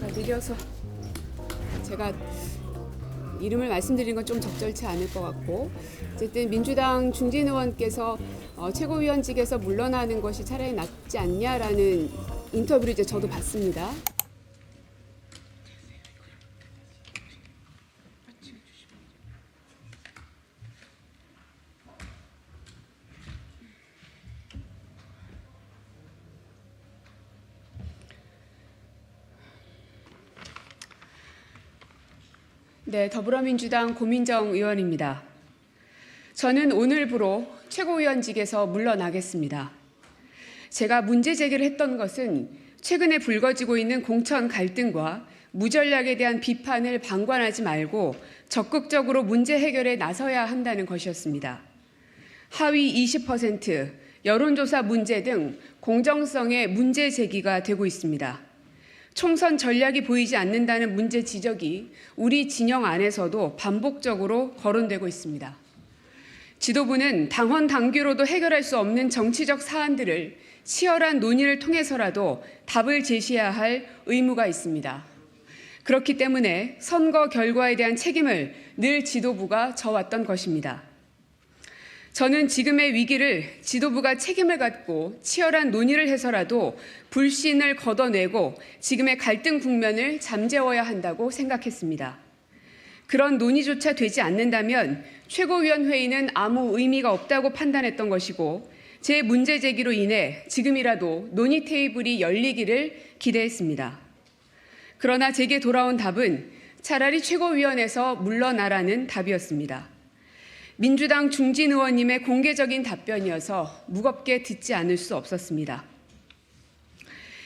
느려서 제가 이름을 말씀드리는 건 좀 적절치 않을 것 같고, 어쨌든 민주당 중진 의원께서 최고위원직에서 물러나는 것이 차라리 낫지 않냐라는 인터뷰를 이제 저도 봤습니다. 네, 더불어민주당 고민정 의원입니다. 저는 오늘부로 최고위원직에서 물러나겠습니다. 제가 문제 제기를 했던 것은 최근에 불거지고 있는 공천 갈등과 무전략에 대한 비판을 방관하지 말고 적극적으로 문제 해결에 나서야 한다는 것이었습니다. 하위 20%, 여론조사 문제 등 공정성의 문제 제기가 되고 있습니다. 총선 전략이 보이지 않는다는 문제 지적이 우리 진영 안에서도 반복적으로 거론되고 있습니다. 지도부는 당헌 당규로도 해결할 수 없는 정치적 사안들을 치열한 논의를 통해서라도 답을 제시해야 할 의무가 있습니다. 그렇기 때문에 선거 결과에 대한 책임을 늘 지도부가 져왔던 것입니다. 저는 지금의 위기를 지도부가 책임을 갖고 치열한 논의를 해서라도 불신을 걷어내고 지금의 갈등 국면을 잠재워야 한다고 생각했습니다. 그런 논의조차 되지 않는다면 최고위원회의는 아무 의미가 없다고 판단했던 것이고, 제 문제 제기로 인해 지금이라도 논의 테이블이 열리기를 기대했습니다. 그러나 제게 돌아온 답은 차라리 최고위원회에서 물러나라는 답이었습니다. 민주당 중진 의원님의 공개적인 답변이어서 무겁게 듣지 않을 수 없었습니다.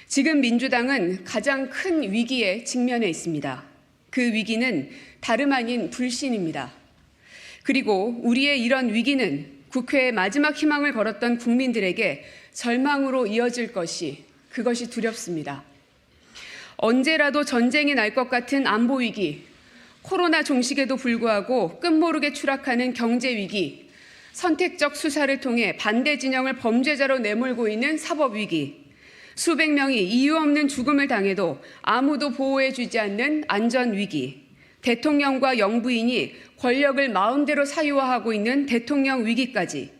지금 민주당은 가장 큰 위기에 직면해 있습니다. 그 위기는 다름 아닌 불신입니다. 그리고 우리의 이런 위기는 국회에 마지막 희망을 걸었던 국민들에게 절망으로 이어질 그것이 두렵습니다. 언제라도 전쟁이 날 것 같은 안보 위기, 코로나 종식에도 불구하고 끝모르게 추락하는 경제 위기, 선택적 수사를 통해 반대 진영을 범죄자로 내몰고 있는 사법 위기, 수백 명이 이유 없는 죽음을 당해도 아무도 보호해주지 않는 안전 위기, 대통령과 영부인이 권력을 마음대로 사유화하고 있는 대통령 위기까지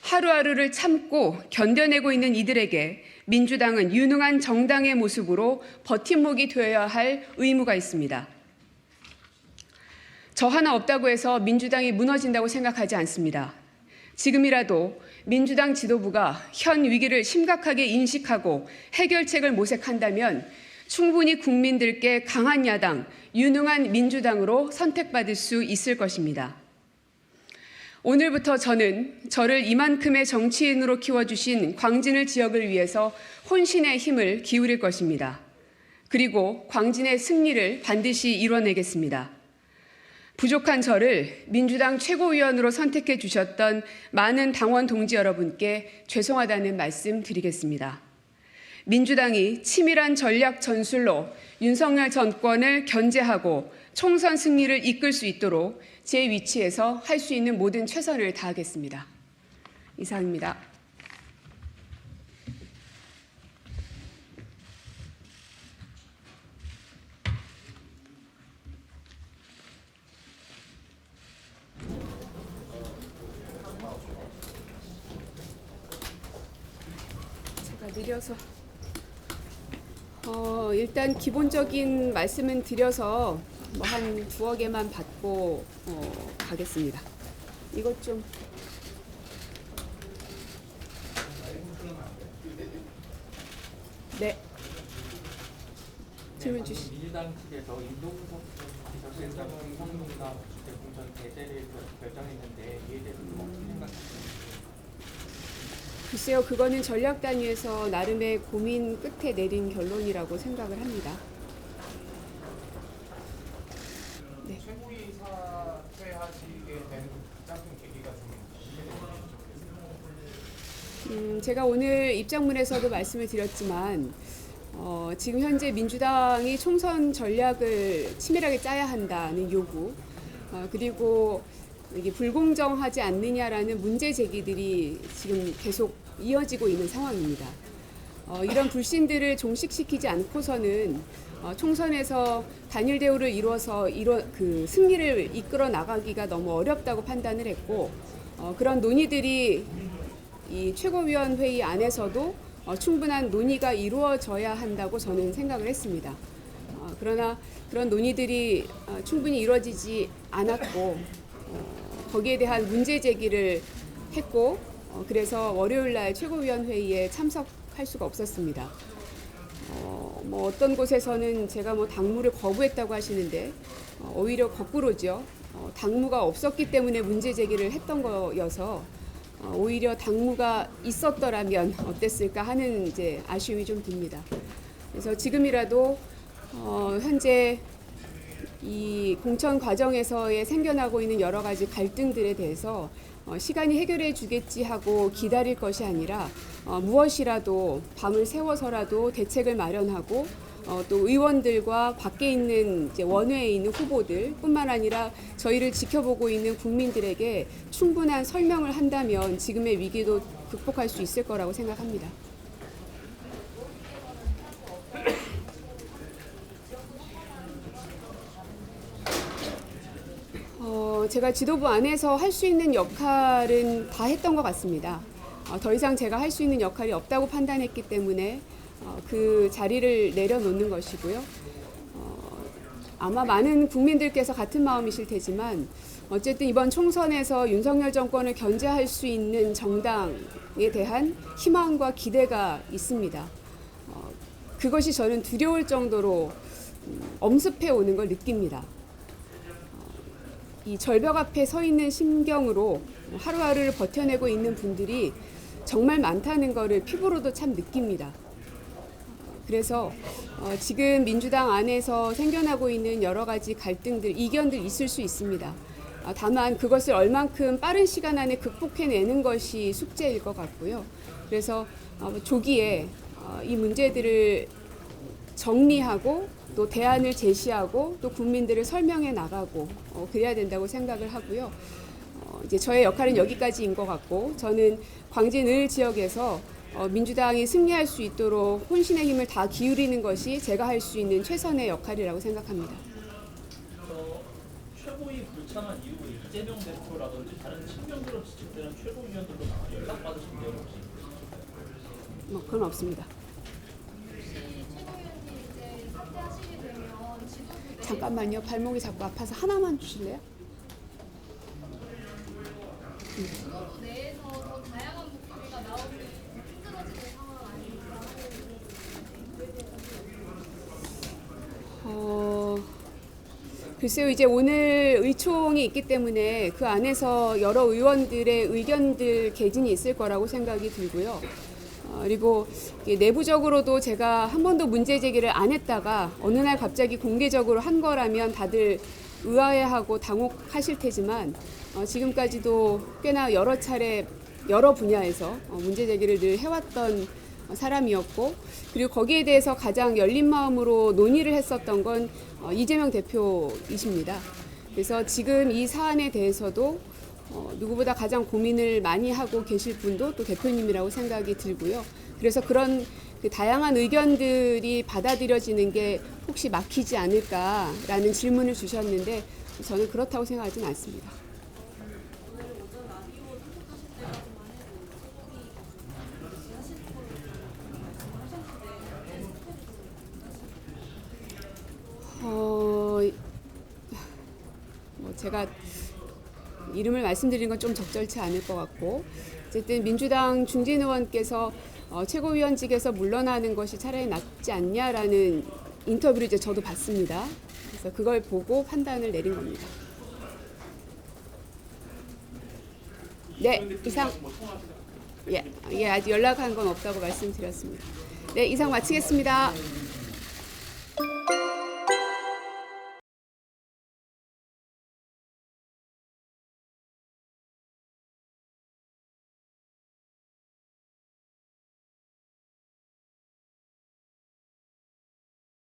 하루하루를 참고 견뎌내고 있는 이들에게 민주당은 유능한 정당의 모습으로 버팀목이 되어야 할 의무가 있습니다. 저 하나 없다고 해서 민주당이 무너진다고 생각하지 않습니다. 지금이라도 민주당 지도부가 현 위기를 심각하게 인식하고 해결책을 모색한다면 충분히 국민들께 강한 야당, 유능한 민주당으로 선택받을 수 있을 것입니다. 오늘부터 저는 저를 이만큼의 정치인으로 키워주신 광진을 지역을 위해서 혼신의 힘을 기울일 것입니다. 그리고 광진의 승리를 반드시 이뤄내겠습니다. 부족한 저를 민주당 최고위원으로 선택해 주셨던 많은 당원 동지 여러분께 죄송하다는 말씀 드리겠습니다. 민주당이 치밀한 전략 전술로 윤석열 정권을 견제하고 총선 승리를 이끌 수 있도록 제 위치에서 할 수 있는 모든 최선을 다하겠습니다. 이상입니다. 제가 느려서 일단 기본적인 말씀은 드려서 한 두어 개만 받고 가겠습니다. 이것 좀 네. 질문 주시. 민주당 측에서 인도분석 비서실장 김성동이나 공천 대제를 결정했는데 이에 대해서 어떻게 생각하십니까? 글쎄요, 그거는 전략 단위에서 나름의 고민 끝에 내린 결론이라고 생각을 합니다. 네. 최고위 사퇴하시게 된 가장 큰 계기가 좀 제가 오늘 입장문에서도 말씀을 드렸지만 지금 현재 민주당이 총선 전략을 치밀하게 짜야 한다는 요구, 그리고 이게 불공정하지 않느냐라는 문제 제기들이 지금 계속 이어지고 있는 상황입니다. 이런 불신들을 종식시키지 않고서는 총선에서 단일 대우를 이루어서 승리를 이끌어 나가기가 너무 어렵다고 판단을 했고, 그런 논의들이 이 최고위원회의 안에서도 충분한 논의가 이루어져야 한다고 저는 생각을 했습니다. 그러나 그런 논의들이 충분히 이루어지지 않았고, 거기에 대한 문제 제기를 했고, 그래서 월요일 날 최고위원회의에 참석할 수가 없었습니다. 뭐 어떤 곳에서는 제가 뭐 당무를 거부했다고 하시는데, 오히려 거꾸로죠. 당무가 없었기 때문에 문제 제기를 했던 거여서 오히려 당무가 있었더라면 어땠을까 하는 이제 아쉬움이 좀 듭니다. 그래서 지금이라도 현재 이 공천 과정에서의 생겨나고 있는 여러 가지 갈등들에 대해서 시간이 해결해 주겠지 하고 기다릴 것이 아니라 무엇이라도 밤을 새워서라도 대책을 마련하고 또 의원들과 밖에 있는 이제 원외에 있는 후보들뿐만 아니라 저희를 지켜보고 있는 국민들에게 충분한 설명을 한다면 지금의 위기도 극복할 수 있을 거라고 생각합니다. 제가 지도부 안에서 할 수 있는 역할은 다 했던 것 같습니다. 더 이상 제가 할 수 있는 역할이 없다고 판단했기 때문에 그 자리를 내려놓는 것이고요. 아마 많은 국민들께서 같은 마음이실 테지만 어쨌든 이번 총선에서 윤석열 정권을 견제할 수 있는 정당에 대한 희망과 기대가 있습니다. 그것이 저는 두려울 정도로 엄습해 오는 걸 느낍니다. 이 절벽 앞에 서 있는 심경으로 하루하루를 버텨내고 있는 분들이 정말 많다는 것을 피부로도 참 느낍니다. 그래서 지금 민주당 안에서 생겨나고 있는 여러 가지 갈등들, 이견들 있을 수 있습니다. 다만 그것을 얼만큼 빠른 시간 안에 극복해내는 것이 숙제일 것 같고요. 그래서 조기에 이 문제들을 정리하고 또 대안을 제시하고 또 국민들을 설명해 나가고 그래야 된다고 생각을 하고요. 이제 저의 역할은 여기까지인 것 같고 저는 광진을 지역에서 민주당이 승리할 수 있도록 혼신의 힘을 다 기울이는 것이 제가 할 수 있는 최선의 역할이라고 생각합니다. 최고위 불참한 이후에 이재명 대표라든지 다른 친명으로 지칭되는 최고위원들도 연락받으신 내용 혹시? 뭐 그건 없습니다. 잠깐만요. 발목이 자꾸 아파서 하나만 주실래요? 지도부 내에서 더 다양한 목소리가 나오는 힘들어지는 상황 아닙니까? 글쎄요. 이제 오늘 의총이 있기 때문에 그 안에서 여러 의원들의 의견들 개진이 있을 거라고 생각이 들고요. 그리고 내부적으로도 제가 한 번도 문제 제기를 안 했다가 어느 날 갑자기 공개적으로 한 거라면 다들 의아해하고 당혹하실 테지만 지금까지도 꽤나 여러 차례 여러 분야에서 문제 제기를 늘 해왔던 사람이었고 그리고 거기에 대해서 가장 열린 마음으로 논의를 했었던 건 이재명 대표이십니다. 그래서 지금 이 사안에 대해서도 누구보다 가장 고민을 많이 하고 계실 분도 또 대표님이라고 생각이 들고요. 그래서 그런 그 다양한 의견들이 받아들여지는 게 혹시 막히지 않을까라는 질문을 주셨는데 저는 그렇다고 생각하지는 않습니다. 제가 이름을 말씀드리는 건 좀 적절치 않을 것 같고 어쨌든 민주당 중진 의원께서 최고위원직에서 물러나는 것이 차라리 낫지 않냐라는 인터뷰를 이제 저도 봤습니다. 그래서 그걸 보고 판단을 내린 겁니다. 네, 이상. 예, 아직 연락한 건 없다고 말씀드렸습니다. 네, 이상 마치겠습니다.